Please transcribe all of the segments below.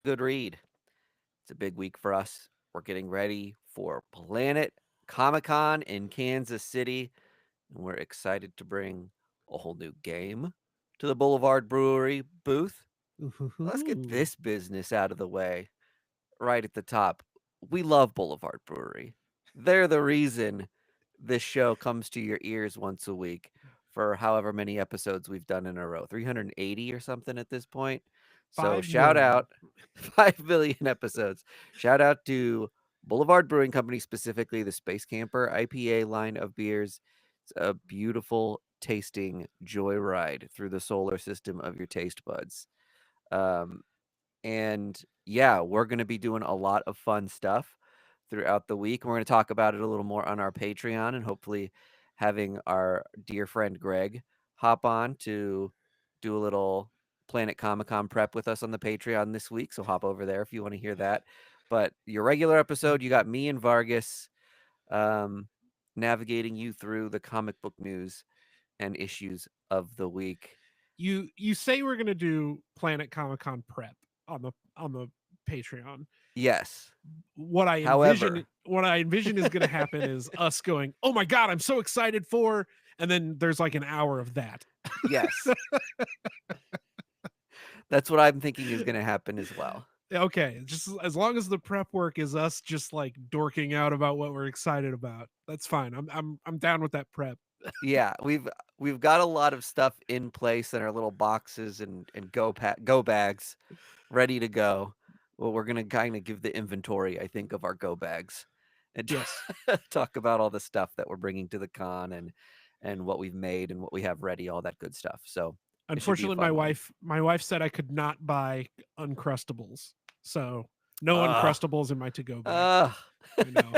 good read. It's a big week for us. We're getting ready for Planet Comic Con in Kansas City, and we're excited to bring a whole new game to the Boulevard Brewery booth. Let's get Ooh. this business out of the way right at the top. We love Boulevard Brewery. They're the reason this show comes to your ears once a week for however many episodes we've done in a row 380 or something at this point. So, Five shout million. out 5 billion episodes. Shout out to Boulevard Brewing Company, specifically the Space Camper IPA line of beers. It's a beautiful tasting joyride through the solar system of your taste buds. Um, and yeah, we're going to be doing a lot of fun stuff throughout the week. We're going to talk about it a little more on our Patreon and hopefully having our dear friend Greg hop on to do a little Planet Comic Con prep with us on the Patreon this week. So hop over there if you want to hear that. But your regular episode, you got me and Vargas um, navigating you through the comic book news and issues of the week. You say we're gonna do Planet Comic Con prep on the Patreon. Yes. What I envision However, what I envision is gonna happen is us going, "Oh my god, I'm so excited for," and then there's like an hour of that. yes, that's what I'm thinking is gonna happen as well. Okay, just as long as the prep work is us just like dorking out about what we're excited about, that's fine. I'm down with that prep. Yeah, we've got a lot of stuff in place in our little boxes and go bags ready to go. Well, we're gonna kind of give the inventory, I think, of our go bags and Yes. talk about all the stuff that we're bringing to the con and what we've made and what we have ready, all that good stuff. So it should be a Unfortunately, fun one. my wife said I could not buy Uncrustables. So, no Ugh. Uncrustables in my to-go bag. Ugh. I know.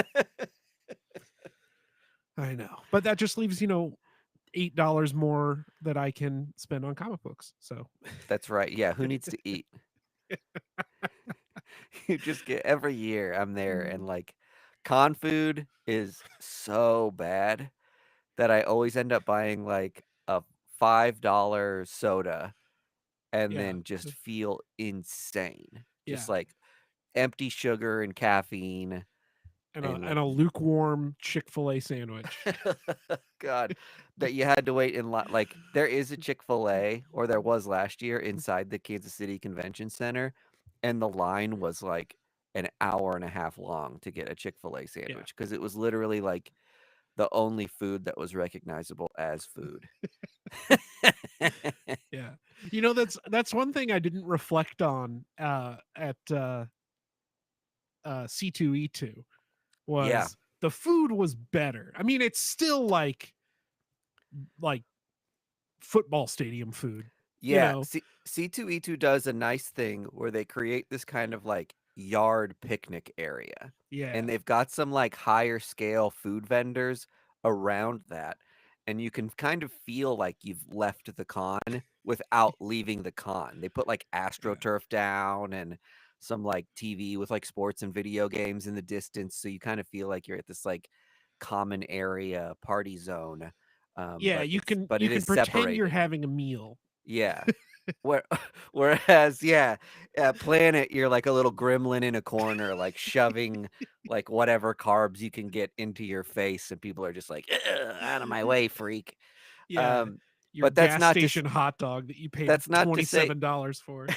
I know. But that just leaves, $8 more that I can spend on comic books. So, That's right. Yeah, who needs to eat? You just get every year I'm there and like con food is so bad that I always end up buying like a $5 soda and yeah. then just feel insane. Yeah. Just like empty sugar and caffeine And and and like a lukewarm Chick-fil-A sandwich. God, that you had to wait in line. Like there is a Chick-fil-A, or there was last year inside the Kansas City Convention Center, and the line was like an hour and a half long to get a Chick-fil-A Yeah. sandwich because it was literally like the only food that was recognizable as food. Yeah. That's one thing I didn't reflect on at C2E2 Yeah. was the food was better. I mean, it's still like football stadium food, you Yeah, know. C2E2 does a nice thing where they create this kind of like yard picnic area. Yeah. And they've got some like higher scale food vendors around that. And you can kind of feel like you've left the con without leaving the con. They put like Yeah. AstroTurf down and some like TV with like sports and video games in the distance. So you kind of feel like you're at this like common area party zone. Yeah, But you it can is pretend you're separated. having a meal. Yeah. Where whereas, yeah, at Planet, you're like a little gremlin in a corner, like shoving like whatever carbs you can get into your face, and people are just like, "Ugh, out of my way, freak." Yeah. Um, Your but that's gas not to s- station hot dog that you paid that's not to say $27 for.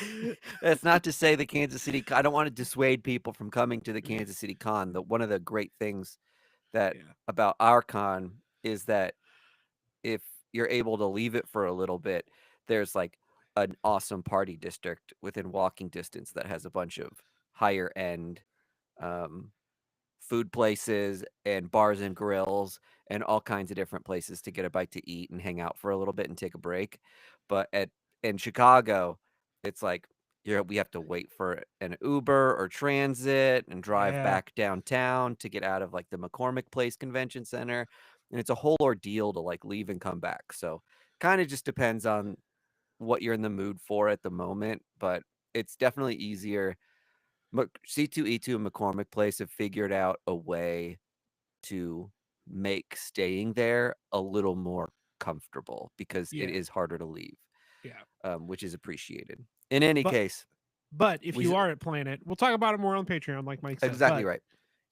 that's not to say the Kansas City. I don't want to dissuade people from coming to the Kansas City Con. The one of the great things that Yeah. about our con is that if you're able to leave it for a little bit, there's like an awesome party district within walking distance that has a bunch of higher end um, food places and bars and grills and all kinds of different places to get a bite to eat and hang out for a little bit and take a break. But at in Chicago, it's like we have to wait for an Uber or transit and drive Yeah. back downtown to get out of like the McCormick Place Convention Center. And it's a whole ordeal to like leave and come back. So kind of just depends on what you're in the mood for at the moment, but it's definitely easier. C2E2 and McCormick Place have figured out a way to make staying there a little more comfortable because it Yeah. is harder to leave, Yeah. which is appreciated. In any But case, But if We you s- are at Planet, we'll talk about it more on Patreon, like Mike said. exactly But right.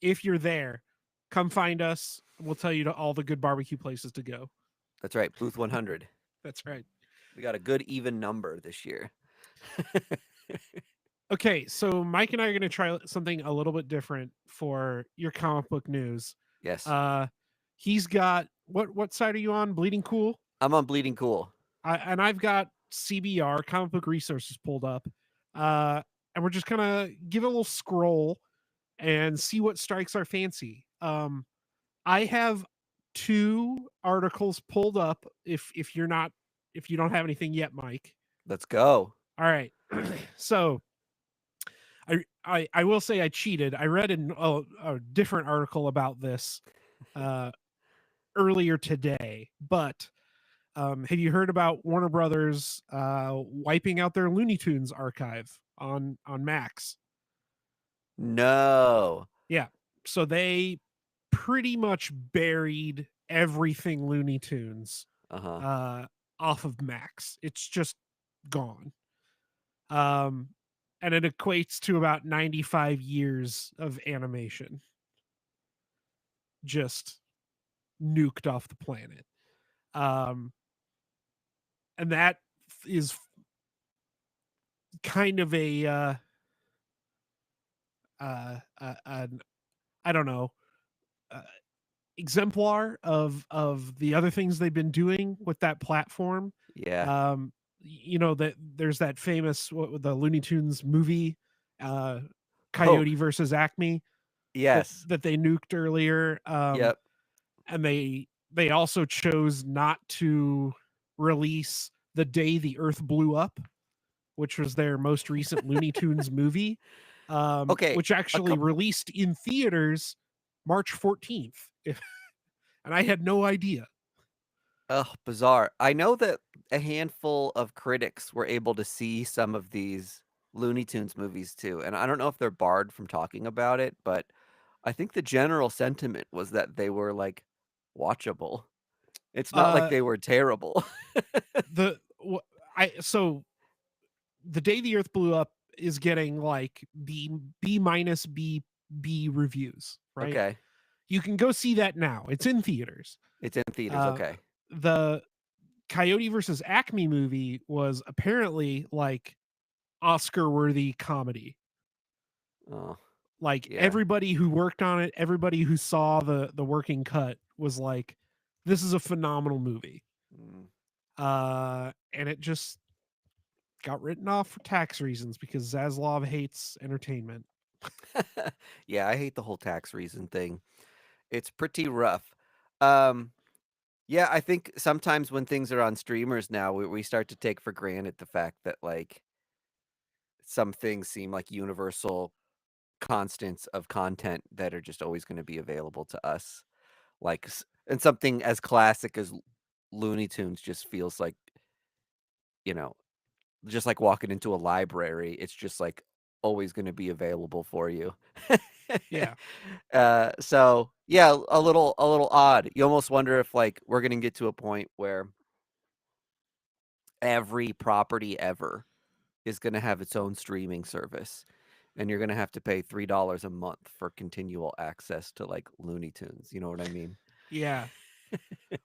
if you're there, come find us. We'll tell you to all the good barbecue places to go. That's right. Booth 100. That's right. We got a good even number this year. Okay, so Mike and I are going to try something a little bit different for your comic book news. Yes. Uh, he's got what side are you on? Bleeding Cool. I'm on Bleeding Cool. And I've got CBR, Comic Book Resources, pulled up. And we're just gonna give it a little scroll and see what strikes our fancy. I have two articles pulled up. If you're not, if you don't have anything yet, Mike. Let's go. All right. So I will say I cheated. I read a different article about this uh, earlier today, but have you heard about Warner Brothers wiping out their Looney Tunes archive on Max? No. Yeah. So they pretty much buried everything Looney Tunes Uh huh. uh, off of Max. It's just gone. Um, and it equates to about 95 years of animation just nuked off the planet. Um, and that is kind of a an I don't know uh, exemplar of the other things they've been doing with that platform. Yeah. You know that there's that famous the Looney Tunes movie, uh, Oh, Coyote versus Acme yes. that they nuked earlier. Yep. And they also chose not to release The Day the Earth Blew Up, which was their most recent Looney Tunes movie, Okay. which A actually couple. released in theaters March 14th. And I had no idea. Oh, bizarre. I know that a handful of critics were able to see some of these Looney Tunes movies too, and I don't know if they're barred from talking about it, but I think the general sentiment was that they were like watchable. It's not like Uh, they were terrible. the I so The Day the Earth Blew Up is getting like B minus B reviews, right? Okay. You can go see that now. It's in theaters. It's in theaters. Uh, Okay. the Coyote versus Acme movie was apparently like Oscar worthy comedy. Oh, Like yeah. everybody who worked on it, everybody who saw the working cut was like, this is a phenomenal movie. Mm. And it just got written off for tax reasons because Zaslav hates entertainment. Yeah, I hate the whole tax reason thing. It's pretty rough. Um, yeah, I think sometimes when things are on streamers now, we start to take for granted the fact that like some things seem like universal constants of content that are just always going to be available to us. And something as classic as Looney Tunes just feels like, you know, just like walking into a library, it's just like always going to be available for you. Yeah. So yeah, a little odd. You almost wonder if like we're going to get to a point where every property ever is going to have its own streaming service, and you're going to have to pay $3 a month for continual access to like Looney Tunes. You know what I mean? Yeah.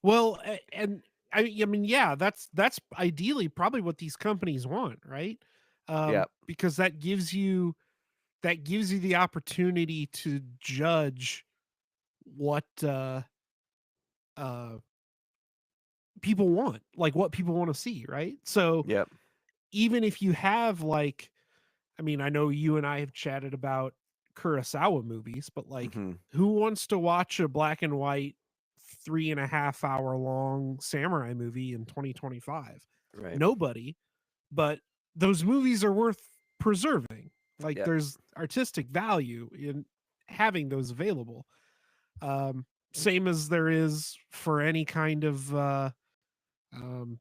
Well, and I mean, yeah, that's ideally probably what these companies want, right? Yeah. Because that gives you the opportunity to judge what uh people want, like what people want to see, right? So Yep. even if you have like, I mean, I know you and I have chatted about Kurosawa movies, but like, Hmm. who wants to watch a black and white 3.5 hour long samurai movie in 2025? Right. Nobody. But those movies are worth preserving. Like, Yep. there's artistic value in having those available. Same as there is for any kind of um,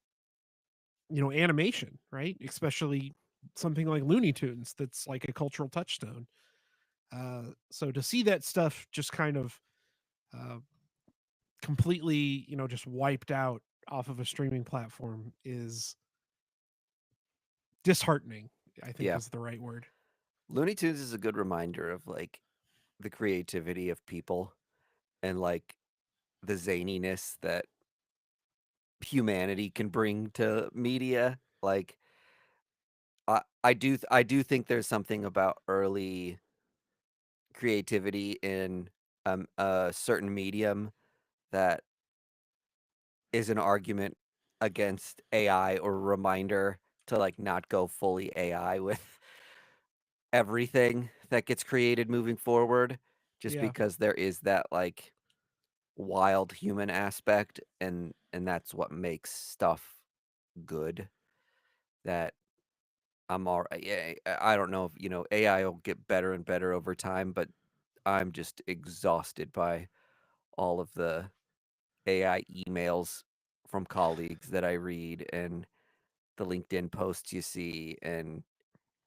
animation, right? Especially something like Looney Tunes that's like a cultural touchstone. So to see that stuff just kind of uh, completely, just wiped out off of a streaming platform is disheartening. I think Yeah. is the right word. Looney Tunes is a good reminder of like the creativity of people and like the zaniness that humanity can bring to media. Like I do think there's something about early creativity in a certain medium that is an argument against AI or a reminder to like not go fully AI with everything that gets created moving forward just Yeah. because there is that like wild human aspect and that's what makes stuff good that I'm all yeah, I don't know if AI will get better and better over time, but I'm just exhausted by all of the AI emails from colleagues that I read and the LinkedIn posts you see and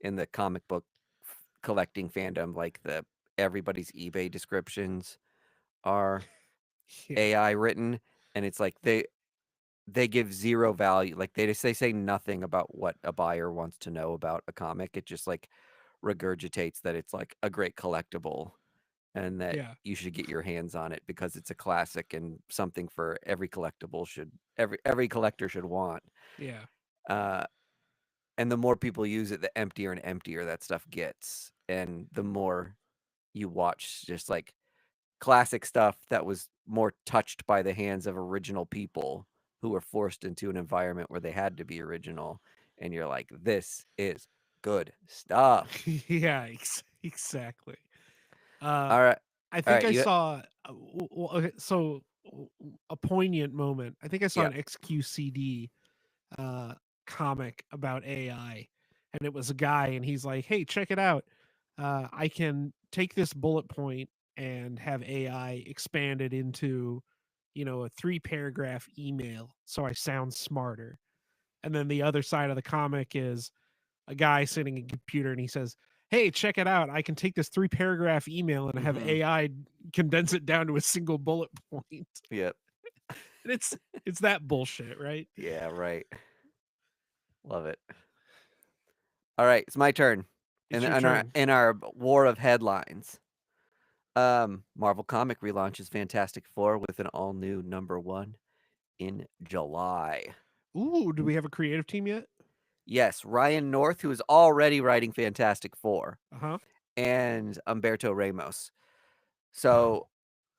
in the comic book collecting fandom like the everybody's eBay descriptions are Yeah. AI written and it's like they give zero value. Like they say nothing about what a buyer wants to know about a comic. It just like regurgitates that it's like a great collectible and that Yeah. you should get your hands on it because it's a classic and something for every collectible should every collector should want. Yeah. Uh, and the more people use it, the emptier and emptier that stuff gets, and the more you watch just like classic stuff that was more touched by the hands of original people who were forced into an environment where they had to be original, and you're like, this is good stuff. Yeah, exactly. Uh, All right, I all think right, I you saw okay, so a poignant moment. I think I saw yeah. an XQCD uh comic about AI, and it was a guy and he's like, "Hey, check it out. I can take this bullet point and have AI expanded into, a 3 paragraph email so I sound smarter." And then the other side of the comic is a guy sitting at a computer and he says, "Hey, check it out. I can take this 3 paragraph email and have Hmm. AI condense it down to a single bullet point." Yep. And it's that bullshit, right? Yeah, right. Love it. All right, it's my turn. It's your In our turn. war of headlines, Marvel Comic relaunches Fantastic Four with an all new #1 in July. Ooh, do we have a creative team yet? Yes, Ryan North, who is already writing Fantastic Four, Uh-huh. and Umberto Ramos. So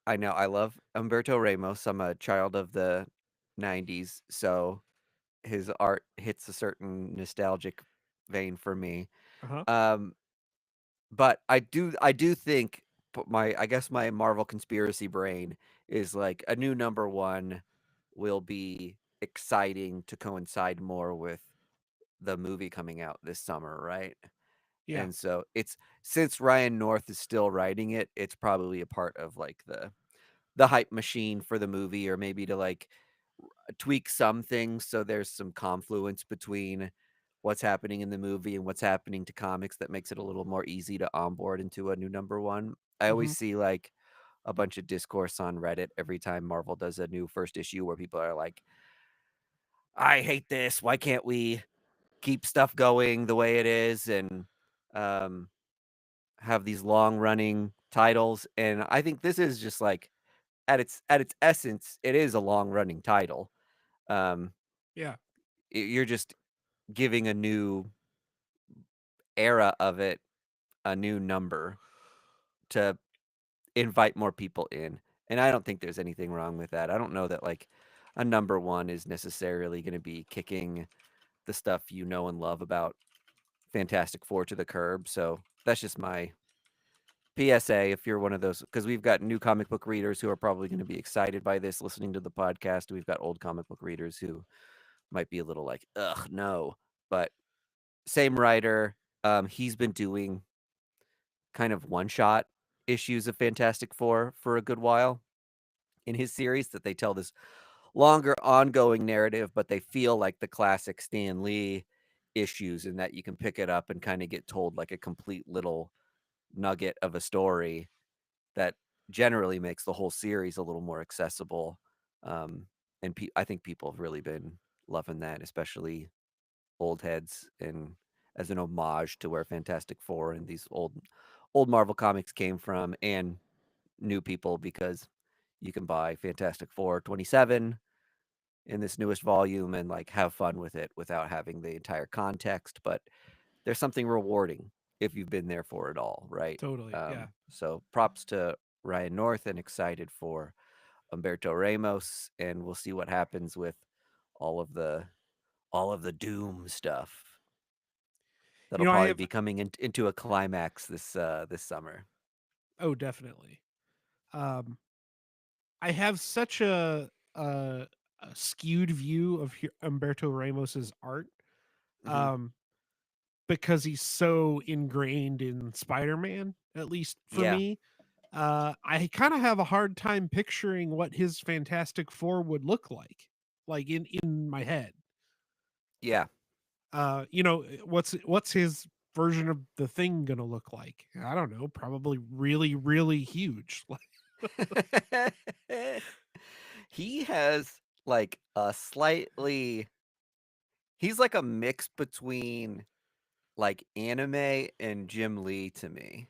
I know I love Umberto Ramos. I'm a child of the '90s, so his art hits a certain nostalgic vein for me. Uh-huh. Um, but I do think my I guess my Marvel conspiracy brain is like a new #1 will be exciting to coincide more with the movie coming out this summer, right? Yeah. And so it's since Ryan North is still writing it, it's probably a part of like the hype machine for the movie or maybe to like tweak some things so there's some confluence between what's happening in the movie and what's happening to comics that makes it a little more easy to onboard into a new #1. I always Mhm. see like a bunch of discourse on Reddit every time Marvel does a new first issue where people are like, I hate this. Why can't we keep stuff going the way it is and um, have these long running titles? And I think this is just like at its essence, it is a long running title. Um, Yeah. you're just giving a new era of it a new number to invite more people in. And I don't think there's anything wrong with that. I don't know that like a #1 is necessarily going to be kicking the stuff you know and love about Fantastic Four to the curb. So that's just my PSA if you're one of those, because we've got new comic book readers who are probably going to be excited by this listening to the podcast. We've got old comic book readers who might be a little like, ugh, no. But same writer. He's been doing kind of one shot issues of Fantastic Four for a good while in his series that they tell this longer ongoing narrative, but they feel like the classic Stan Lee issues in that you can pick it up and kind of get told like a complete little nugget of a story that generally makes the whole series a little more accessible. Um, and I think people have really been loving that, especially old heads. And as an homage to where Fantastic Four and these old Marvel comics came from, and new people, because you can buy Fantastic Four 27 in this newest volume and like have fun with it without having the entire context. But there's something rewarding if you've been there for it all, right? Totally. Yeah. So props to Ryan North, and excited for Humberto Ramos, and we'll see what happens with all of the Doom stuff. That'll I probably have. be coming into a climax this summer. Oh, definitely. Um, I have such a skewed view of Humberto Ramos's art, Mm-hmm. um, because he's so ingrained in Spider-Man, at least for Yeah, me. I kind of have a hard time picturing what his Fantastic Four would look like in my head. yeah. What's his version of the Thing gonna look like? I don't know. Probably really, really huge. He has like a slightly he's like a mix between like anime and Jim Lee to me,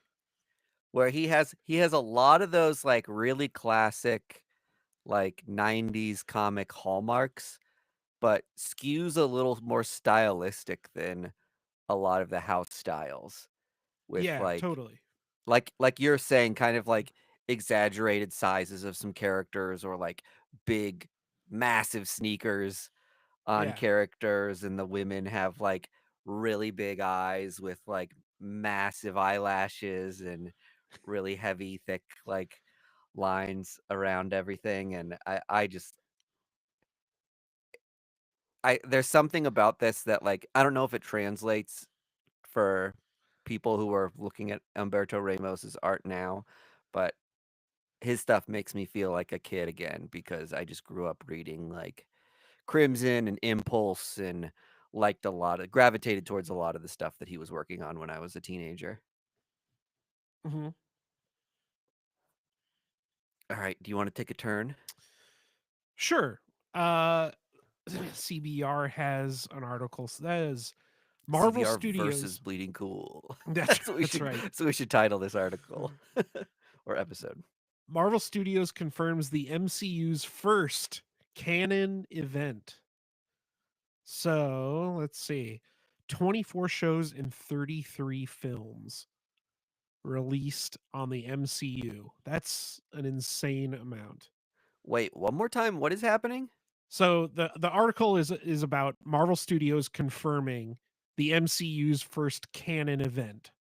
where he has a lot of those like really classic like 90s comic hallmarks, but skews a little more stylistic than a lot of the house styles, with Yeah, totally. like you're saying, kind of like exaggerated sizes of some characters, or like big massive sneakers on Yeah. characters, and the women have like really big eyes with like massive eyelashes and really heavy thick like lines around everything. And I just I there's something about this that, like, I don't know if it translates for people who are looking at Humberto Ramos's art now, but his stuff makes me feel like a kid again, because I just grew up reading like Crimson and Impulse, and gravitated towards a lot of the stuff that he was working on when I was a teenager. Hmm. All right, do you want to take a turn? Sure. Uh, CBR has an article that is Marvel CBR versus Studios. Bleeding Cool. That's That's what we that's should right. title this article or episode. Marvel Studios confirms the MCU's first canon event. So let's see, 24 shows and 33 films released on the MCU. That's an insane amount. Wait, one more time. What is happening? So the article is about Marvel Studios confirming the MCU's first canon event.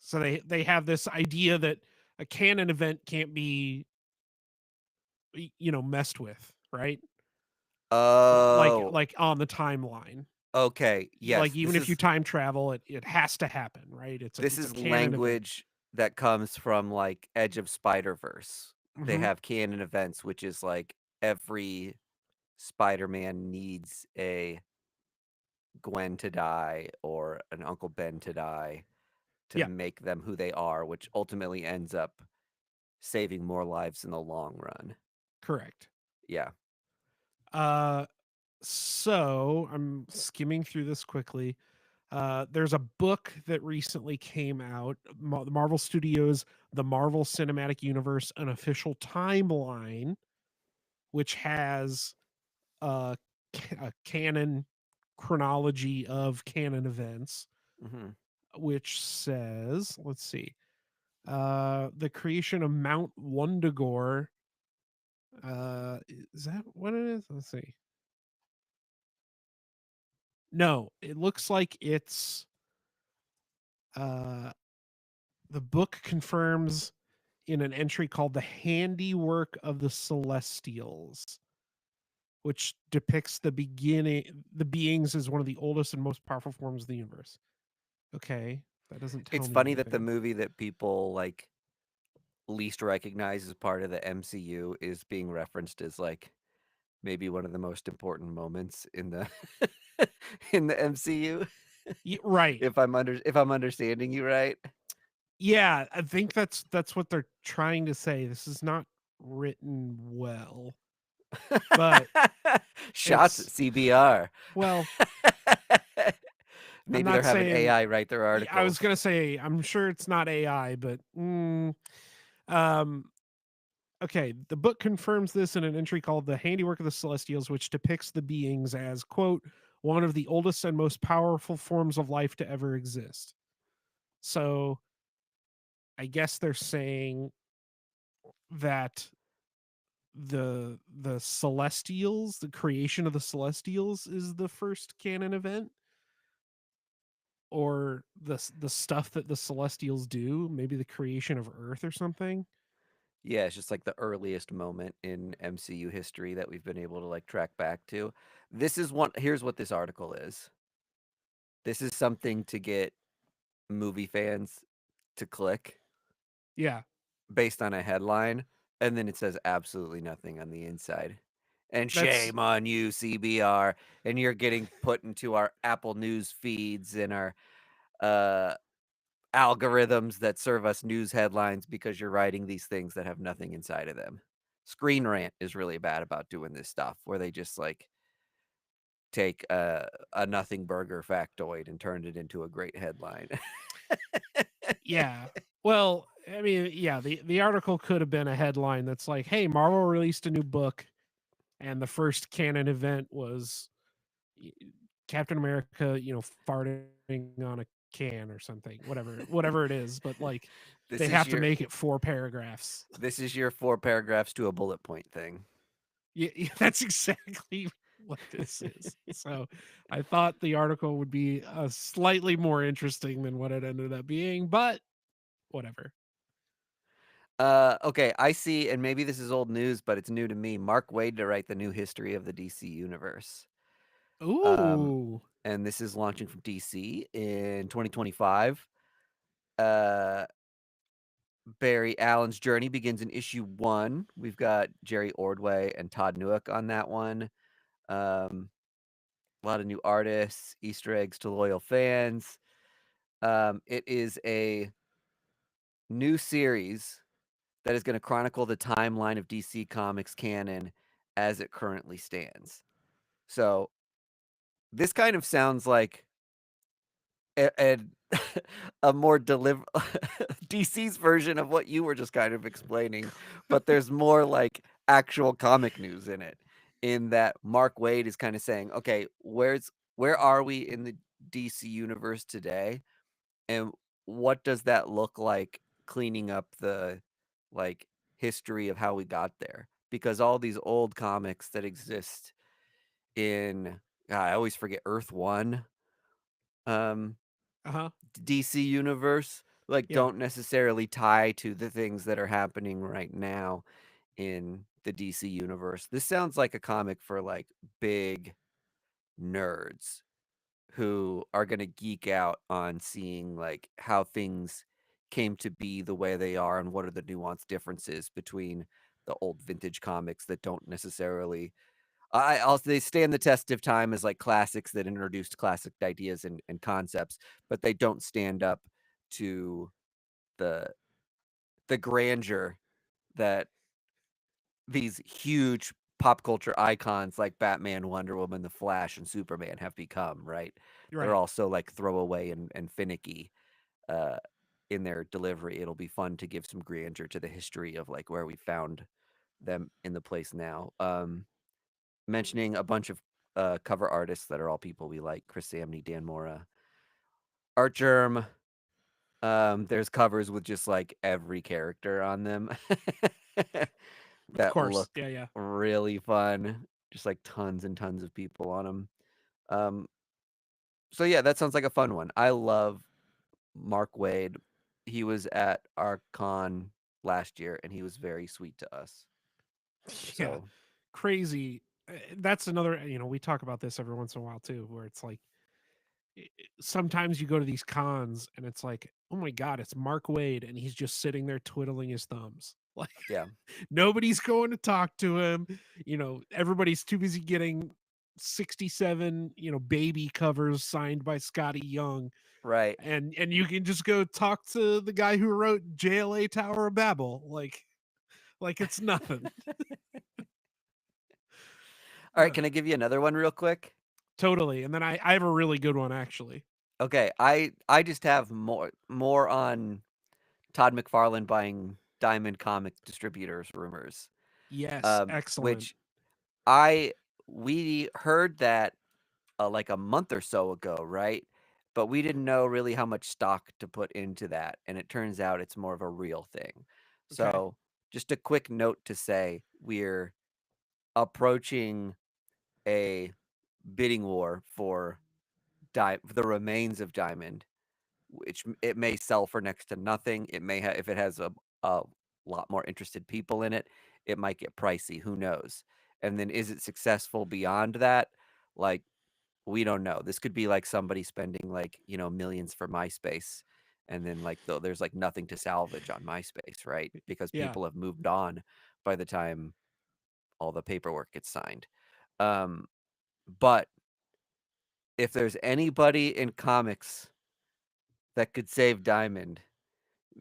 So they have this idea that a canon event can't be messed with, right? Oh, Like on the timeline. okay. Like Yes, even if you time travel, it has to happen, right? this It's a is canon event. language that comes from like Edge of Spider-Verse. They Hmm. have canon events, which is like every Spider-Man needs a Gwen to die or an Uncle Ben to die to Yeah, make them who they are, which ultimately ends up saving more lives in the long run. correct. Yeah. Uh, so I'm skimming through this quickly. There's a book that recently came out, Marvel Studios, The Marvel Cinematic Universe, An Official Timeline, which has a canon chronology of canon events, Hmm. which says, let's see, the creation of Mount Wundagore. Is that what it is? Let's see. No, it looks like it's uh, the book confirms in an entry called The Handiwork of the Celestials, which depicts the beings as one of the oldest and most powerful forms of the universe. Okay, that doesn't tell It's me funny that the anything. movie that people like least recognize as part of the MCU is being referenced as like maybe one of the most important moments in the in the MCU. Right. If I'm understanding you right. Yeah, I think that's what they're trying to say. This is not written well, but Shots at it's CBR. well, I'm Maybe they're not having saying. AI write their I was articles. gonna say I'm sure it's not AI, but um, okay. The book confirms this in an entry called "The Handiwork of the Celestials," which depicts the beings as quote one of the oldest and most powerful forms of life to ever exist. So I guess they're saying that the Celestials, the creation of the Celestials, is the first canon event, or the stuff that the Celestials do, maybe the creation of Earth or something. Yeah, it's just like the earliest moment in MCU history that we've been able to like track back to. This is one here's what this article is. This is something to get movie fans to click Yeah, based on a headline, and then it says absolutely nothing on the inside. And that's shame on you, CBR. And you're getting put into our Apple News feeds and our uh, algorithms that serve us news headlines because you're writing these things that have nothing inside of them. Screen Rant is really bad about doing this stuff where they just like take a nothing burger factoid and turn it into a great headline. yeah. Well, I mean, yeah, the article could have been a headline that's like, "Hey, Marvel released a new book, and the first canon event was y- Captain America, farting on a can or something, whatever it is." But like, this they is have to your make it 4 paragraphs. this is your 4 paragraphs to a bullet point thing. Yeah, that's exactly what this is. So I thought the article would be slightly more interesting than what it ended up being, but whatever. Okay, I see, and maybe this is old news, but it's new to me. Mark Waid to write the new history of the DC universe. Um, Ooh. and this is launching from DC in 2025. Uh, Barry Allen's journey begins in issue 1. We've got Jerry Ordway and Todd Newick on that one. A lot of new artists, Easter eggs to loyal fans. It is a new series that is going to chronicle the timeline of DC Comics canon as it currently stands. So this kind of sounds like a, a more DC's version of what you were just kind of explaining, but there's more like actual comic news in it. In that Mark Waid is kind of saying, okay, where are we in the DC universe today, and what does that look like cleaning up the like history of how we got there? Because all these old comics that exist in I always forget Earth One, um, Uh-huh. DC universe, like Yeah. don't necessarily tie to the things that are happening right now in the DC universe. This sounds like a comic for like big nerds who are going to geek out on seeing like how things came to be the way they are and what are the nuanced differences between the old vintage comics that don't necessarily I also they stand the test of time as like classics that introduced classic ideas and concepts, but they don't stand up to the the grandeur that these huge pop culture icons like Batman, Wonder Woman, The Flash, and Superman have become, right? They're Right. also like throwaway and finicky uh, in their delivery. It'll be fun to give some grandeur to the history of like where we found them in the place now. Mentioning a bunch of cover artists that are all people we like: Chris Samney, Dan Mora, Art Germ. There's covers with just like every character on them Of that course. look Yeah, yeah. really fun. Just like tons and tons of people on them. Um, so yeah, that sounds like a fun one. I love Mark Waid. He was at our con last year, and he was very sweet to us. Yeah. So Crazy. That's another, we talk about this every once in a while too, where it's like sometimes you go to these cons and it's like, oh my God, it's Mark Wade and he's just sitting there twiddling his thumbs. Like yeah, nobody's going to talk to him. Everybody's too busy getting 67, baby covers signed by Scotty Young. right. And you can just go talk to the guy who wrote JLA Tower of Babel. Like it's nothing. All right, can I give you another one real quick? Totally. And then I have a really good one actually. Okay, I just have more on Todd McFarlane buying Diamond Comics distributors rumors. Yes, excellent. Which I we heard that like a month or so ago, right? But we didn't know really how much stock to put into that, and it turns out it's more of a real thing. Okay. So, just a quick note to say we're approaching a bidding war for the remains of Diamond, which it may sell for next to nothing. It may have if it has a lot more interested people in it, it might get pricey. Who knows? And then is it successful beyond that? Like we don't know. This could be like somebody spending like, millions for MySpace and then like there's like nothing to salvage on MySpace, right? Because Yeah, people have moved on by the time all the paperwork gets signed. Um, but if there's anybody in comics that could save Diamond,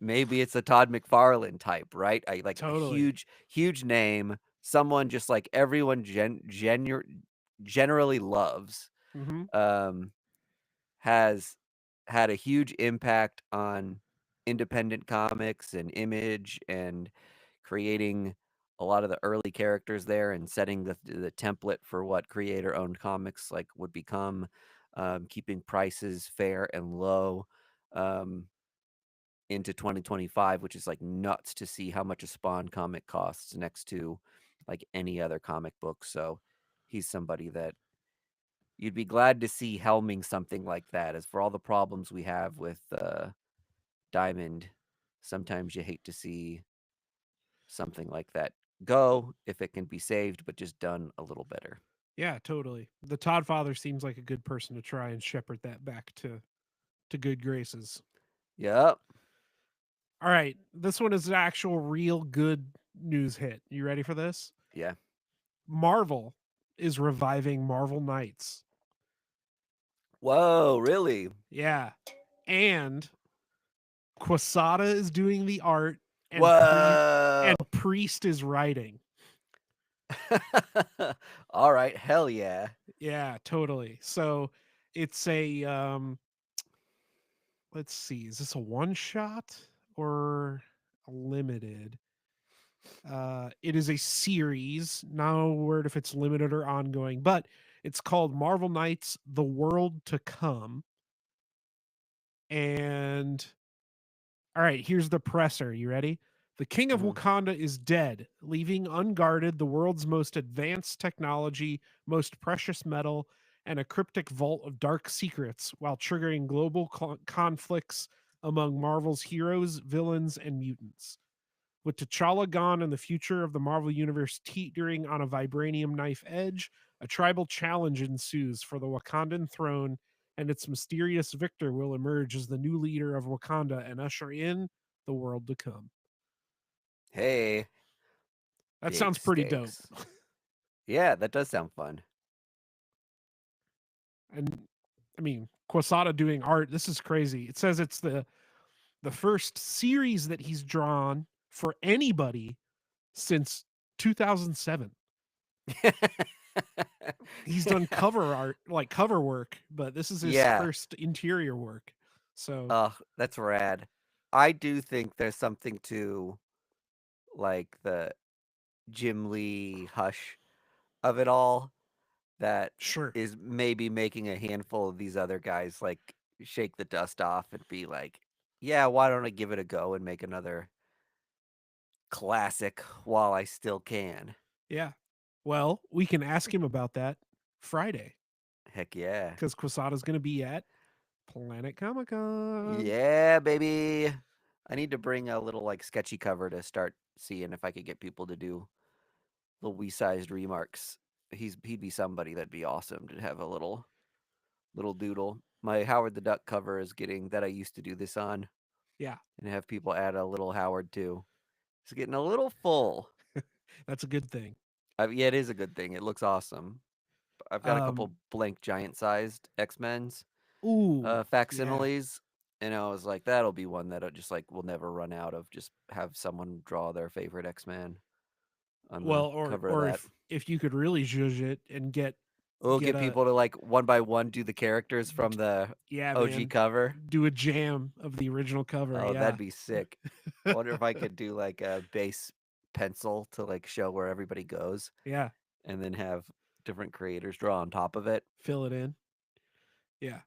maybe it's a Todd McFarlane type, right? Like a totally. huge name, someone just like everyone generally loves. Mhm. Um, has had a huge impact on independent comics and Image and creating a lot of the early characters there and setting the template for what creator-owned comics, like, would become, keeping prices fair and low, um, into 2025, which is, like, nuts to see how much a Spawn comic costs next to, like, any other comic book, so he's somebody that you'd be glad to see helming something like that. As for all the problems we have with Diamond, sometimes you hate to see something like that go if it can be saved, but just done a little better. Yeah, totally. The Todd father seems like a good person to try and shepherd that back to good graces. Yep. All right, this one is an actual real good news hit. You ready for this? Yeah. Marvel is reviving Marvel Knights. Whoa, really? Yeah. And Quesada is doing the art and Whoa. Priest is writing. All right. Hell yeah. Yeah, totally. So it's a let's see, is this a one shot or a limited? It is a series. No word if it's limited or ongoing, but it's called Marvel Knights: The World to Come. And all right, here's the presser. You ready? The king of Mhm. Wakanda is dead, leaving unguarded the world's most advanced technology, most precious metal, and a cryptic vault of dark secrets, while triggering global conflicts among Marvel's heroes, villains, and mutants. With T'Challa gone and the future of the Marvel Universe teetering on a vibranium knife edge, a tribal challenge ensues for the Wakandan throne, and its mysterious victor will emerge as the new leader of Wakanda and usher in the world to come. Hey, That big sounds pretty dope. stakes. Yeah, that does sound fun. And I mean, Quesada doing art, this is crazy. It says it's the first series that he's drawn for anybody since 2007. He's done cover art, like cover work, but this is his Yeah. first interior work. So Oh, that's rad. I do think there's something to like the Jim Lee hush of it all that sure. is maybe making a handful of these other guys like shake the dust off and be like, yeah, why don't I give it a go and make another classic while I still can? Yeah. Well, we can ask him about that Friday Heck yeah. because Quesada's going to be at Planet Comic Con. Yeah, baby. I need to bring a little like sketchy cover to start seeing if I could get people to do little wee sized remarks. He'd be somebody that'd be awesome to have a little doodle. My Howard the Duck cover is getting that I used to do this on Yeah, and have people add a little Howard too. It's getting a little full. that's a good thing. Yeah, it is a good thing. It looks awesome. I've got a Um, couple blank giant sized X-Men's ooh, yeah, facsimiles, and I was like, that'll be one that I just like will never run out of. Just have someone draw their favorite X-Man on well, the cover of or that. if you could really zhuzh it and get We'll get get a people to like one by one do the characters from the yeah, OG man, cover. do a jam of the original cover. Oh, Yeah. that'd be sick. I wonder if I could do like a base pencil to like show where everybody goes Yeah, and then have different creators draw on top of it. fill it in. Yeah.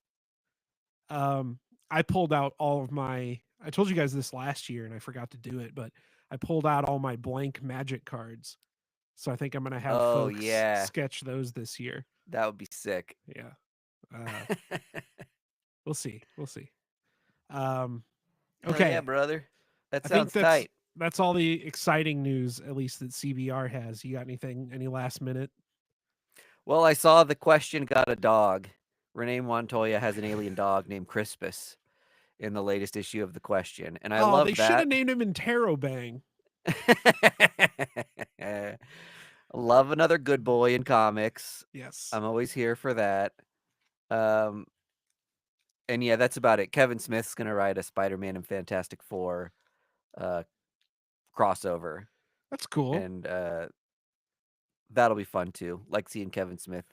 I pulled out all of my. I told you guys this last year, and I forgot to do it, but I pulled out all my blank magic cards. So I think I'm gonna have Oh folks yeah, sketch those this year. that would be sick. Yeah. Uh, we'll see. We'll see. Um, Hell yeah, okay. brother. That I think sounds tight. that's all the exciting news, at least that CBR has. You got anything? Any last minute? Well, I saw the question got a dog. Renee Montoya has an alien dog named Crispus in the latest issue of the question, and I Oh, they love should have that. named him Interrobang. Love another good boy in comics. Yes. I'm always here for that. Um, and yeah, that's about it. Kevin Smith's gonna write a Spider-Man and Fantastic Four uh, crossover, That's cool. and that'll be fun too. Like seeing Kevin Smith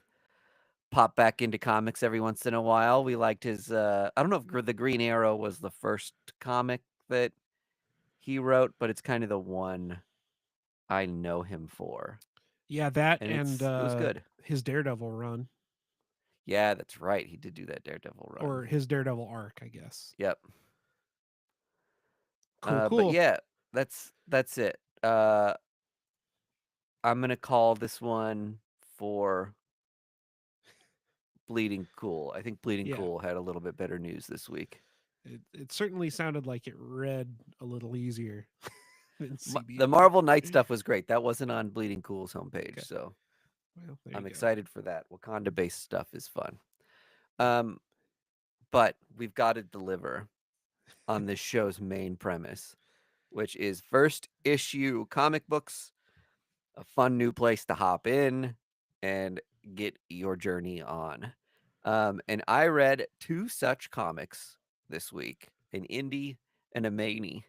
pop back into comics every once in a while. We liked his. I don't know if the Green Arrow was the first comic that he wrote, but it's kind of the one I know him for, Yeah, that and and it was good. his Daredevil run Yeah, that's right. He did do that Daredevil run. or his Daredevil arc, I guess. Yep. Cool, But cool. yeah, that's it. I'm gonna call this one for Bleeding Cool. I think Bleeding Yeah. Cool had a little bit better news this week. It certainly sounded like it read a little easier than The CBR. Marvel Knight stuff was great. That wasn't on Bleeding Cool's homepage, Okay. so Well, there I'm you go. excited for that. Wakanda based stuff is fun. But we've got to deliver on this show's main premise, which is first issue comic books, a fun new place to hop in and get your journey on. And I read two such comics this week, an indie and a mani.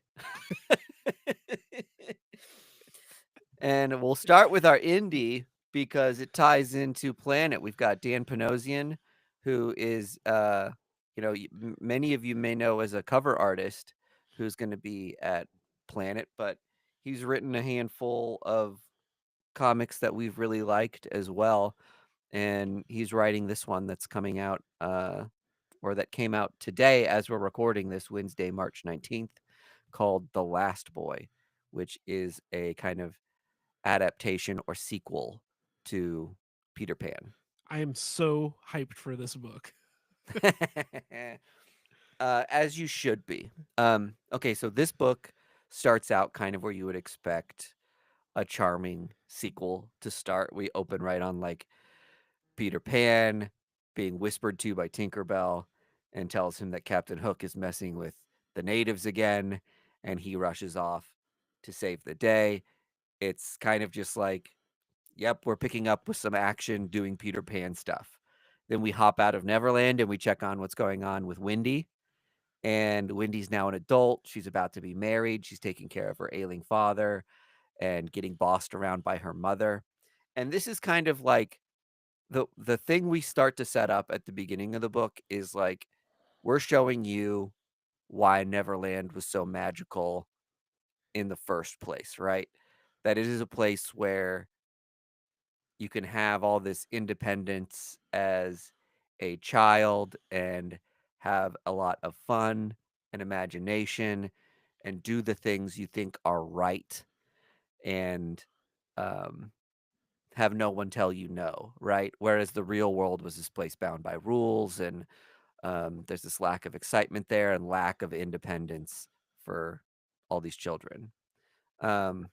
And we'll start with our indie because it ties into Planet. We've got Dan Panosian, who is, many of you may know as a cover artist who's going to be at Planet, but he's written a handful of comics that we've really liked as well. And he's writing this one that's coming out, or that came out today as we're recording this Wednesday, March 19th, called The Last Boy, which is a kind of adaptation or sequel to Peter Pan. I am so hyped for this book. As you should be. Okay, so this book starts out kind of where you would expect a charming sequel to start. We open right on like Peter Pan being whispered to by Tinkerbell and tells him that Captain Hook is messing with the natives again, and he rushes off to save the day. It's kind of just like, yep, we're picking up with some action doing Peter Pan stuff. Then we hop out of Neverland and we check on what's going on with Wendy. And Wendy's now an adult. She's about to be married. She's taking care of her ailing father and getting bossed around by her mother. And this is kind of like the thing we start to set up at the beginning of the book is like we're showing you why Neverland was so magical in the first place, right? That it is a place where you can have all this independence as a child and have a lot of fun and imagination and do the things you think are right and um, have no one tell you no, right? Whereas the real world was this place bound by rules and there's this lack of excitement there and lack of independence for all these children. Um,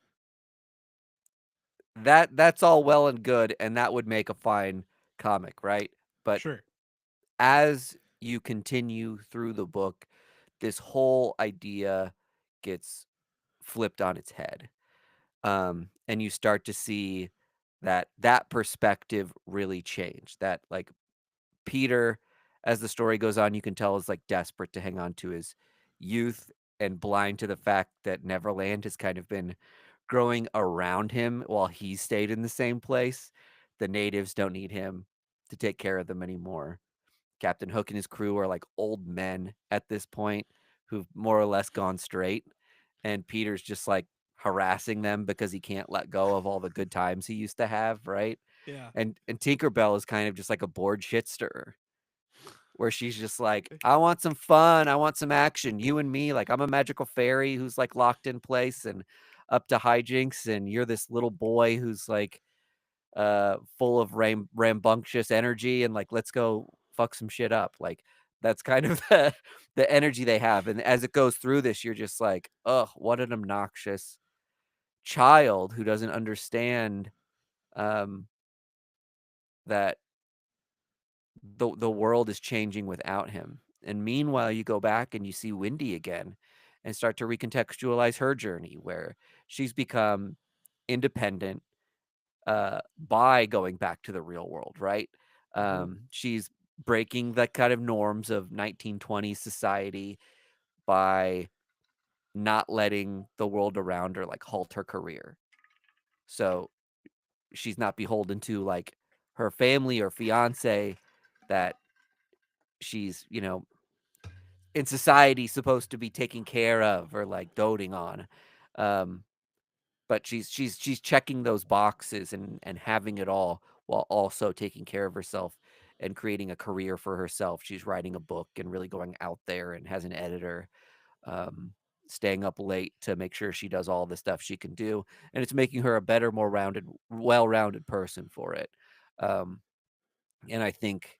that's all well and good, and that would make a fine comic, right? But Sure. as you continue through the book, this whole idea gets flipped on its head. And you start to see that perspective really change. That like Peter, as the story goes on, you can tell is like desperate to hang on to his youth and blind to the fact that Neverland has kind of been growing around him while he stayed in the same place. The natives don't need him. to take care of them anymore. Captain Hook and his crew are like old men at this point who've more or less gone straight. And Peter's just like harassing them because he can't let go of all the good times he used to have, right? Yeah. And Tinkerbell is kind of just like a bored shit stirrer where she's just like, I want some fun, I want some action. You and me, like I'm a magical fairy who's like locked in place and up to hijinks, and you're this little boy who's like full of rambunctious energy and like let's go fuck some shit up. Like that's kind of the energy they have. And as it goes through this, you're just like, oh, what an obnoxious child who doesn't understand um that the world is changing without him. And meanwhile, you go back and you see Wendy again and start to recontextualize her journey where she's become independent by going back to the real world, right? Hmm. She's breaking the kind of norms of 1920s society by not letting the world around her like halt her career. So she's not beholden to like her family or fiance that she's, in society supposed to be taking care of or like doting on. Um, but she's checking those boxes and having it all while also taking care of herself and creating a career for herself. She's writing a book and really going out there and has an editor, um, staying up late to make sure she does all the stuff she can do, and it's making her a better, more rounded, well-rounded person for it. Um, and I think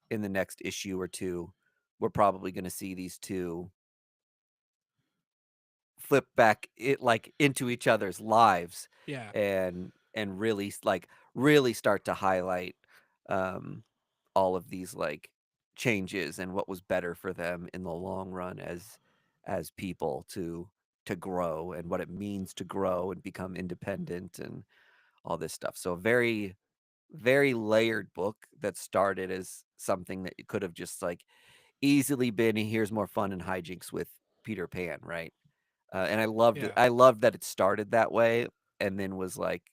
in the next issue or two, we're probably going to see these two flip back it like into each other's lives Yeah. and really like really start to highlight um all of these like changes and what was better for them in the long run as people to grow and what it means to grow and become independent and all this stuff. So a very very layered book that started as something that could have just like easily been here's more fun and hijinks with Peter Pan, right? And Yeah. I loved that it started that way and then was like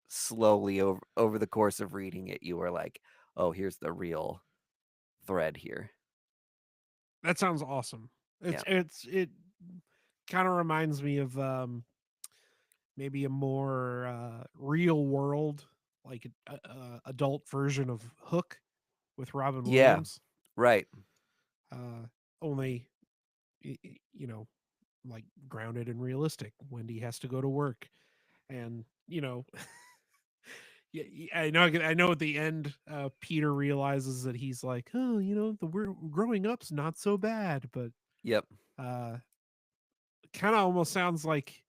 slowly over the course of reading it, you were like, "Oh, here's the real thread here." That sounds awesome. Yeah. It kind of reminds me of maybe a more real world, like adult version of Hook with Robin Yeah, Williams. right. Only you know, like grounded and realistic. Wendy has to go to work, and yeah, I know. At the end, Peter realizes that he's like, oh, the we're growing up's not so bad, but Yep. uh, kind of almost sounds like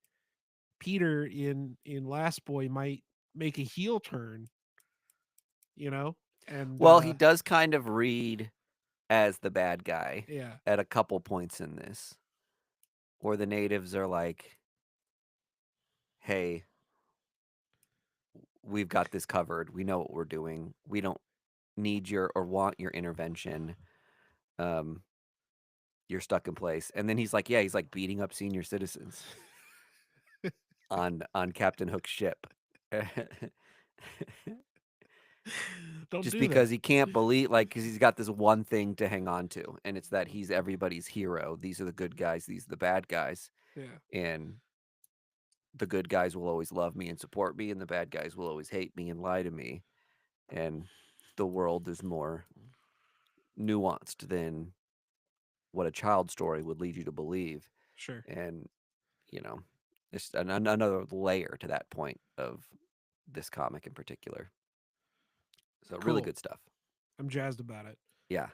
Peter in Last Boy might make a heel turn, you know, and Well, he does kind of read as the bad guy yeah, at a couple points in this, where the natives are like, "Hey, we've got this covered. We know what we're doing. We don't need your or want your intervention. Um, you're stuck in place." And then he's like, "Yeah," he's like beating up senior citizens on Captain Hook's ship. don't Just do that. because he can't believe like because he's got this one thing to hang on to, and it's that he's everybody's hero. These are the good guys, these are the bad guys, Yeah, and the good guys will always love me and support me, and the bad guys will always hate me and lie to me. And the world is more nuanced than what a child story would lead you to believe. sure, And, you know, it's another layer to that point of this comic in particular. So really cool. good stuff. I'm jazzed about it. Yeah.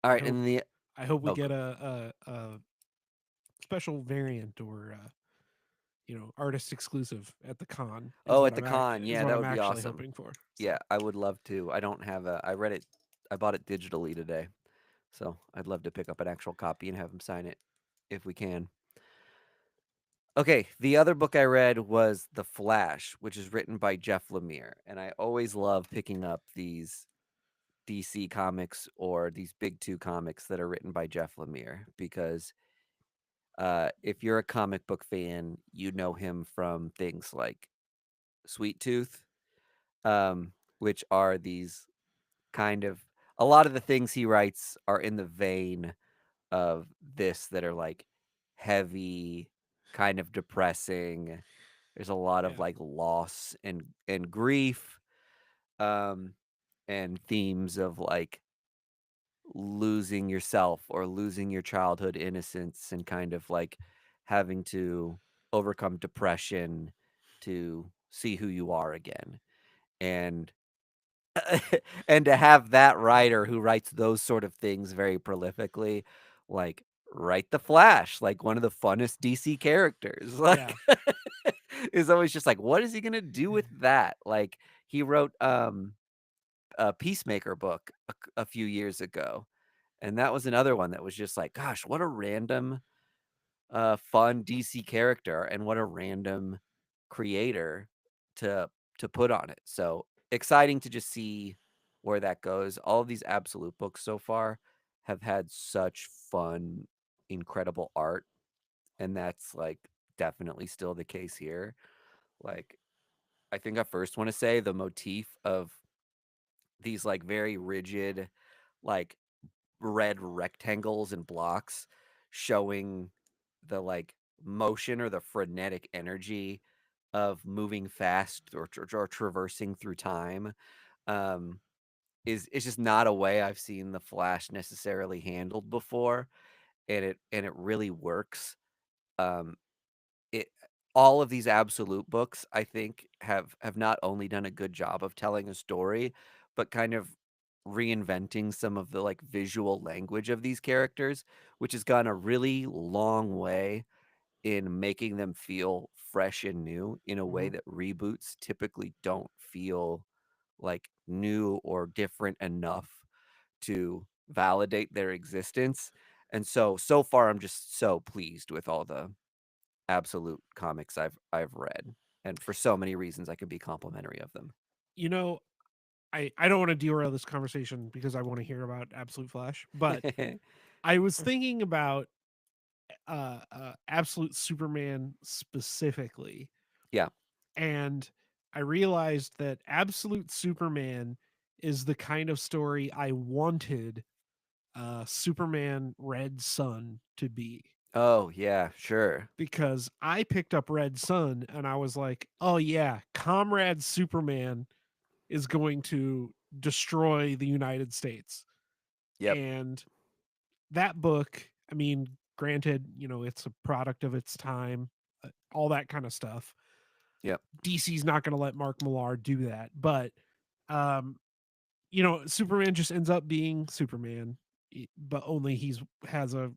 All I right, hope and the I hope we oh get a special variant or artist exclusive at the con oh at the con, is yeah, what that I'm would be actually awesome. hoping for. Yeah, So I would love to. I don't have a. I read it. I bought it digitally today, so I'd love to pick up an actual copy and have him sign it if we can. Okay, the other book I read was The Flash, which is written by Jeff Lemire, and I always love picking up these DC comics or these big two comics that are written by Jeff Lemire because if you're a comic book fan, you know him from things like Sweet Tooth, um, which are these kind of a lot of the things he writes are in the vein of this that are, like, heavy, kind of depressing. There's a lot of, Yeah. like, loss and grief, um, and themes of, like, losing yourself or losing your childhood innocence and kind of, like, having to overcome depression to see who you are again, and and to have that writer who writes those sort of things very prolifically, like, write The Flash, like, one of the funnest DC characters, Yeah. like, is always just like, "What is he gonna do with that?" Like, he wrote, a Peacemaker book a few years ago, and that was another one that was just like, gosh, what a random, fun DC character and what a random creator to put on it. So, exciting to just see where that goes. All of these Absolute books so far have had such fun, incredible art, and that's, like, definitely still the case here. Like, I think I first wanna say the motif of these, like, very rigid, like, red rectangles and blocks showing the, like, motion or the frenetic energy of moving fast or traversing through time, um, is just not a way I've seen The Flash necessarily handled before, and it really works. Um, it all of these Absolute books, I think, have not only done a good job of telling a story, but kind of reinventing some of the, like, visual language of these characters, which has gone a really long way in making them feel fresh and new in a way Mhm. that reboots typically don't feel, like, new or different enough to validate their existence, and so far, I'm just so pleased with all the Absolute comics I've read, and for so many reasons, I could be complimentary of them. You know, I don't wanna derail this conversation because I wanna hear about Absolute Flash, but I was thinking about, Absolute Superman specifically, Yeah. and I realized that Absolute Superman is the kind of story I wanted, Superman Red Sun to be. Oh, yeah, sure. Because I picked up Red Sun and I was like, "Oh yeah, Comrade Superman is going to destroy the United States." Yep, And that book, I mean, granted, it's a product of its time, all that kind of stuff. yep, DC's not going to let Mark Millar do that, but um, Superman just ends up being Superman, but only he's has a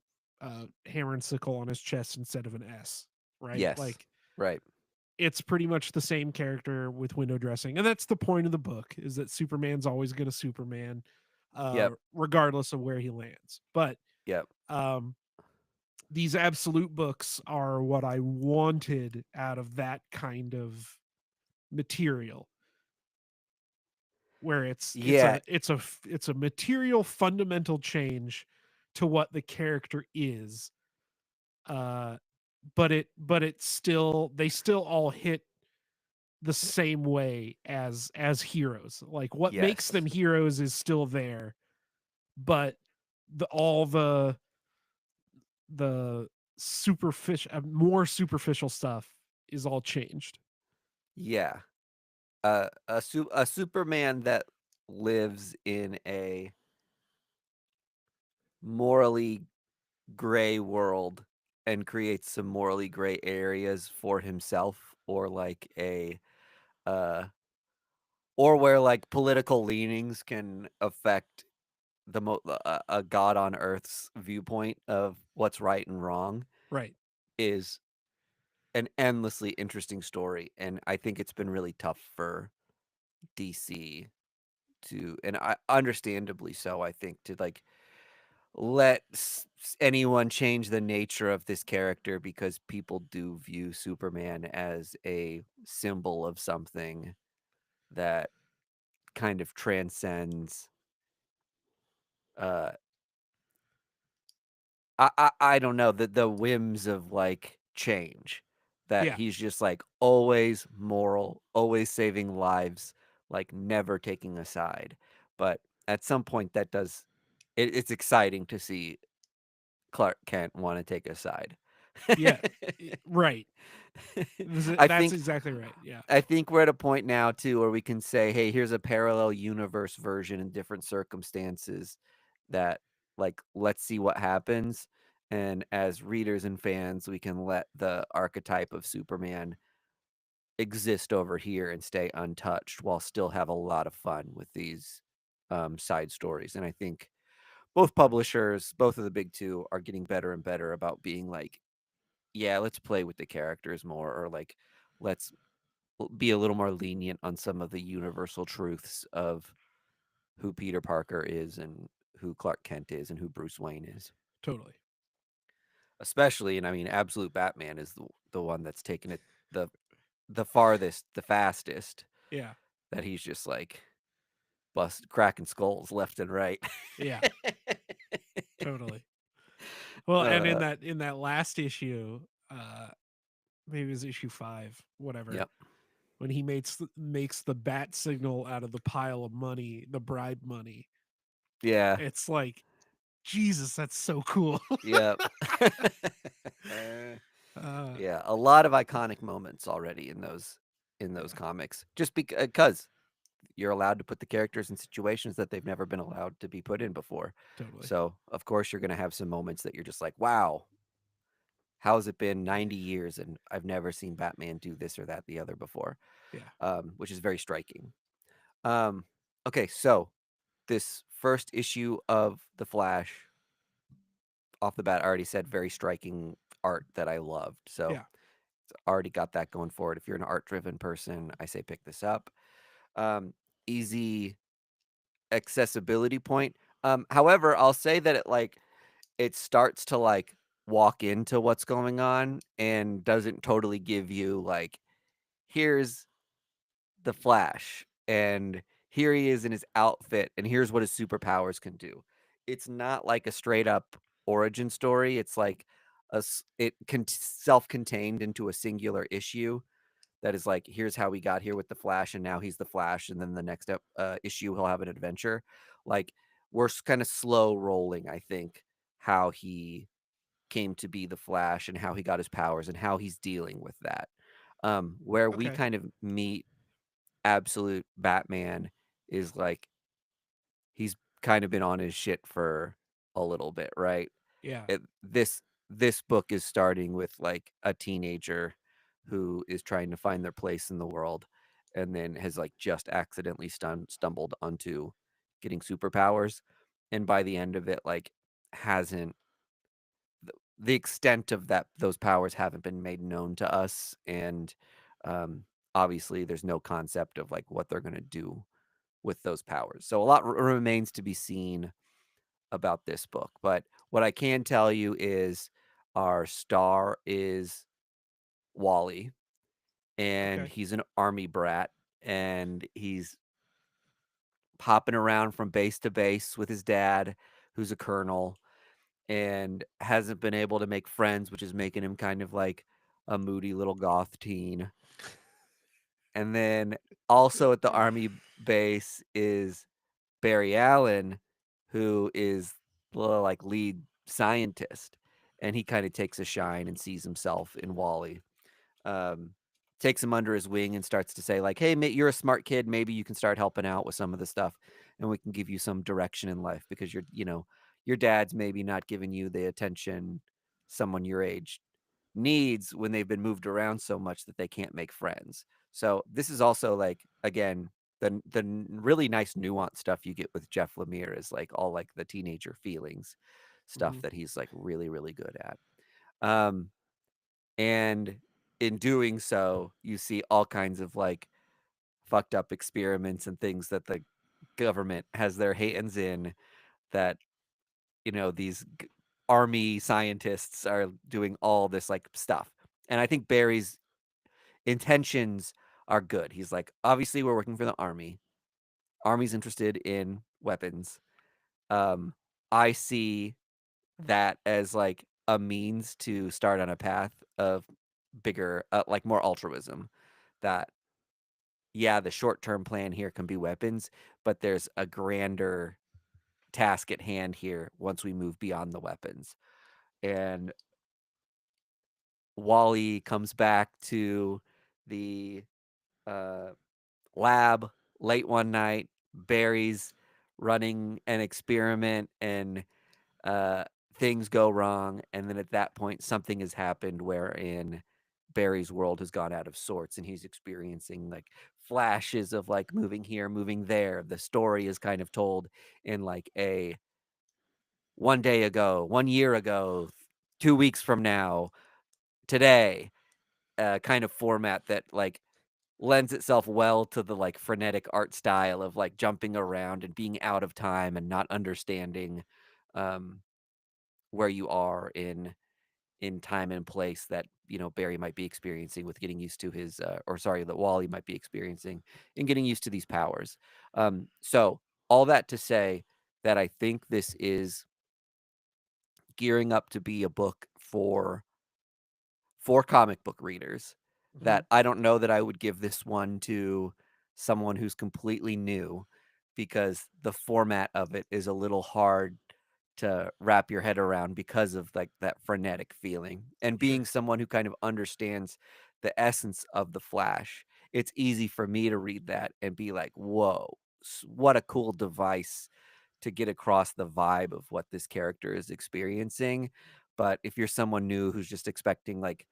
hammer and sickle on his chest instead of an S, right? yes, Like right, it's pretty much the same character with window dressing, and that's the point of the book is that Superman's always going to Superman, yep, regardless of where he lands. But yep, um, these Absolute books are what I wanted out of that kind of material, where yeah, it's a material fundamental change to what the character is, uh, but it's still they still all hit the same way as heroes. Like what makes yes, them heroes is still there, but all the superficial more superficial stuff is all changed. yeah. A Superman that lives in a morally gray world and creates some morally gray areas for himself or, like, uh or where, like, political leanings can affect a god on Earth's viewpoint of what's right and wrong Right. is an endlessly interesting story, and I think it's been really tough for DC to and I understandably so, I think, to, like, let anyone change the nature of this character because people do view Superman as a symbol of something that kind of transcends, uh I don't know, the whims of, like, change, that Yeah. he's just, like, always moral, always saving lives, like never taking a side. But at some point, that does it's exciting to see Clark Kent want to take a side. Yeah. Right. I That's think exactly right. Yeah. I think we're at a point now too where we can say, hey, here's a parallel universe version in different circumstances that like let's see what happens. And as readers and fans, we can let the archetype of Superman exist over here and stay untouched while still have a lot of fun with these side stories. And I think both publishers, both of the big two, are getting better and better about being like, yeah, let's play with the characters more, or like, let's be a little more lenient on some of the universal truths of who Peter Parker is and who Clark Kent is and who Bruce Wayne is. Totally. Especially, and I mean, Absolute Batman is the one that's taken it the farthest, the fastest. Yeah. That he's just like cracking skulls left and right. Yeah. Totally. Well, and uh, in that last issue, maybe it was issue 5, whatever, yep. when he makes the bat signal out of the pile of money, the bribe money. Yeah. It's like, Jesus, that's so cool. Yep. uh, Yeah, a lot of iconic moments already in those yeah, comics. Just because you're allowed to put the characters in situations that they've never been allowed to be put in before. totally. So, of course, you're going to have some moments that you're just like, wow, how's it been 90 years and I've never seen Batman do this or that the other before, Yeah. which is very striking. Um, okay, so this first issue of The Flash, off the bat, I already said very striking art that I loved. So, Yeah. it's already got that going for it. If you're an art driven person, I say pick this up. Um, easy accessibility point. However, I'll say that it starts to like walk into what's going on and doesn't totally give you like here's the Flash and here he is in his outfit and here's what his superpowers can do. It's not like a straight up origin story. It's like self-contained into a singular issue that is like here's how we got here with the Flash and now he's the Flash and then the next issue he'll have an adventure. Like we're kind of slow rolling, I think, how he came to be the Flash and how he got his powers and how he's dealing with that. Where we Okay. kind of meet absolute Batman is like he's kind of been on his shit for a little bit, right? Yeah. This book is starting with like a teenager who is trying to find their place in the world and then has like just accidentally stumbled onto getting superpowers, and by the end of it like hasn't the extent of those powers haven't been made known to us, and um obviously there's no concept of like what they're going to do with those powers, so a lot remains to be seen about this book. But what I can tell you is our star is Wally, and Okay. he's an army brat, and he's popping around from base to base with his dad, who's a colonel, and hasn't been able to make friends, which is making him kind of like a moody little goth teen. And then also at the army base is Barry Allen, who is the like lead scientist, and he kind of takes a shine and sees himself in Wally. Um, Takes him under his wing and starts to say like, "Hey, mate, you're a smart kid. Maybe you can start helping out with some of the stuff, and we can give you some direction in life because your dad's maybe not giving you the attention someone your age needs when they've been moved around so much that they can't make friends." So this is also like again really nice nuanced stuff you get with Jeff Lemire is like all like the teenager feelings stuff Hmm. that he's like really really good at. Um and in doing so, you see all kinds of like fucked up experiments and things that the government has their hands in that these army scientists are doing all this like stuff. And I think Barry's intentions are good. He's like, obviously, we're working for the army. Army's interested in weapons. Um, I see that as like a means to start on a path of bigger, like more altruism. That yeah, the short-term plan here can be weapons, but there's a grander task at hand here once we move beyond the weapons. And Wally comes back to the uh, lab late one night. Barry's running an experiment, and uh, things go wrong. And then at that point, something has happened wherein Barry's world has gone out of sorts, and he's experiencing like flashes of like moving here, moving there. The story is kind of told in like a 1 day ago, 1 year ago, 2 weeks from now, today, kind of format that like lends itself well to the like frenetic art style of like jumping around and being out of time and not understanding um, where you are in time and place that Barry might be experiencing with getting used to his or sorry that Wally might be experiencing in getting used to these powers. So all that to say that I think this is gearing up to be a book for comic book readers, Mhm. that I don't know that I would give this one to someone who's completely new, because the format of it is a little hard to wrap your head around because of like that frenetic feeling. And being Sure. someone who kind of understands the essence of the Flash, it's easy for me to read that and be like, "Whoa, what a cool device to get across the vibe of what this character is experiencing." But if you're someone new who's just expecting like,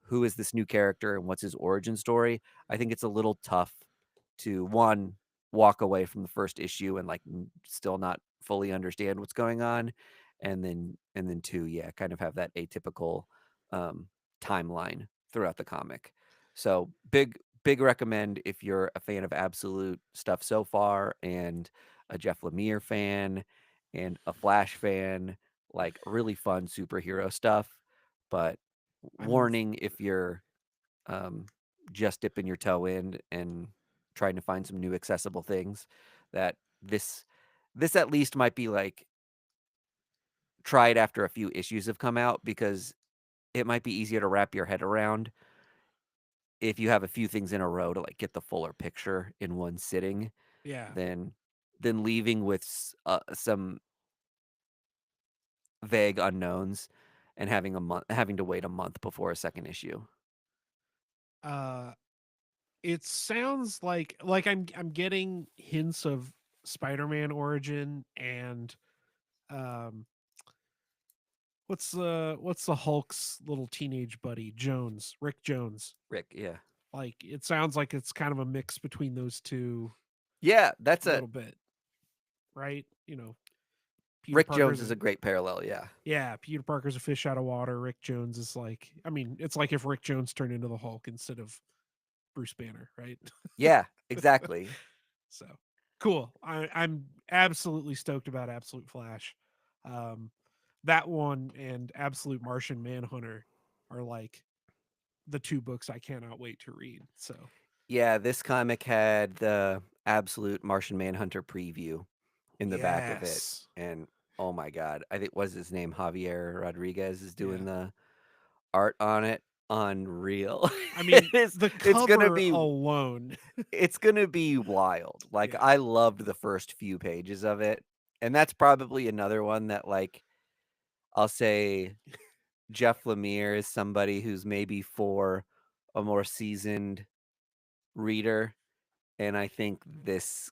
who is this new character and what's his origin story, I think it's a little tough to, one, walk away from the first issue and like still not fully understand what's going on, and then two, yeah, kind of have that atypical um, timeline throughout the comic. So big recommend if you're a fan of Absolute stuff so far, and a Jeff Lemire fan and a Flash fan, like really fun superhero stuff. But I'm warning if you're um, just dipping your toe in and trying to find some new accessible things, that this at least might be like tried after a few issues have come out, because it might be easier to wrap your head around if you have a few things in a row to like get the fuller picture in one sitting, yeah. than leaving with some vague unknowns and having to wait a month before a second issue. Uh it sounds like I'm getting hints of Spider-Man origin and um what's the Hulk's little teenage buddy, Jones, Rick Jones. Rick, yeah. Like it sounds like it's kind of a mix between those two Yeah, that's a a little bit, right? Peter Rick Parker's Jones a is a great parallel, yeah. yeah, Peter Parker's a fish out of water. Rick Jones is like, I mean, it's like if Rick Jones turned into the Hulk instead of Bruce Banner, right? Yeah, exactly. So cool. I'm absolutely stoked about Absolute Flash. Um, that one and Absolute Martian Manhunter are like the two books I cannot wait to read. So Yeah, this comic had the Absolute Martian Manhunter preview in the back of it, yes, and oh my god, I think was his name Javier Rodriguez is yeah. doing the art on it. Unreal. I It mean, is the it's gonna cover be alone, it's gonna be wild. Like, yeah, I loved the first few pages of it, and that's probably another one that, like, I'll say Jeff Lemire is somebody who's maybe for a more seasoned reader, and I think this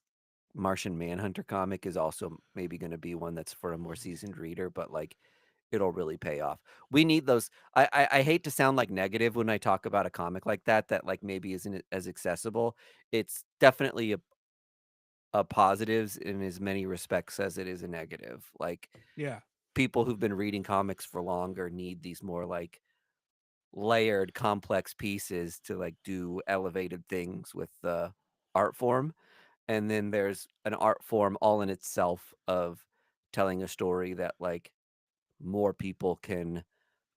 Martian Manhunter comic is also maybe gonna be one that's for a more seasoned reader, but, like, it'll really pay off. We need those. I hate to sound, like, negative when I talk about a comic like that, that, like, maybe isn't as accessible. It's definitely a positives in as many respects as it is a negative. Like, yeah, people who've been reading comics for longer need these more, like, layered, complex pieces to, like, do elevated things with the art form. And then there's an art form all in itself of telling a story that, like, more people can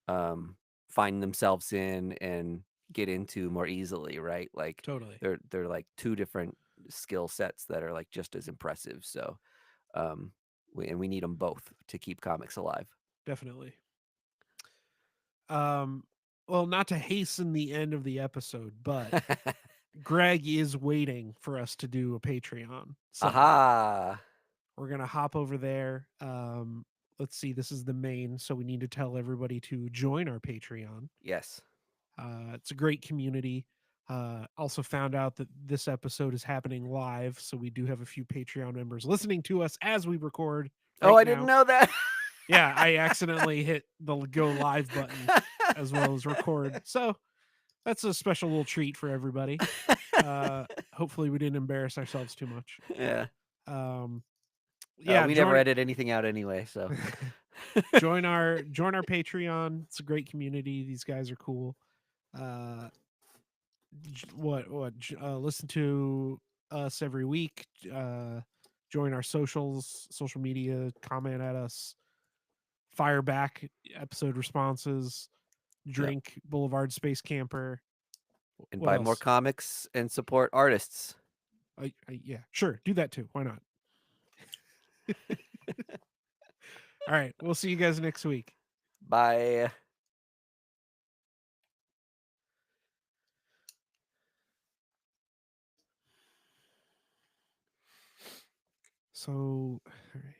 um, find themselves in and get into more easily, right? Like, totally, they're like two different skill sets that are like just as impressive. So um, we need them both to keep comics alive. definitely. Um, well, not to hasten the end of the episode, but Greg is waiting for us to do a Patreon. So Aha. we're gonna hop over there. Let's see, this is the main, so we need to tell everybody to join our Patreon. Yes. It's a great community. Also found out that this episode is happening live, so we do have a few Patreon members listening to us as we record Oh, right I didn't now. know that. Yeah, I accidentally hit the go live button as well as record. So that's a special little treat for everybody. Hopefully we didn't embarrass ourselves too much. Yeah. Um, yeah, We never edit anything out anyway, so. join our Patreon. It's a great community. These guys are cool. Listen to us every week. Join our social media, comment at us, fire back episode responses, drink Boulevard Space Camper. And What buy more else? comics and support artists. Yeah, sure, do that too. Why not? All right, we'll see you guys next week. Bye. So, all right.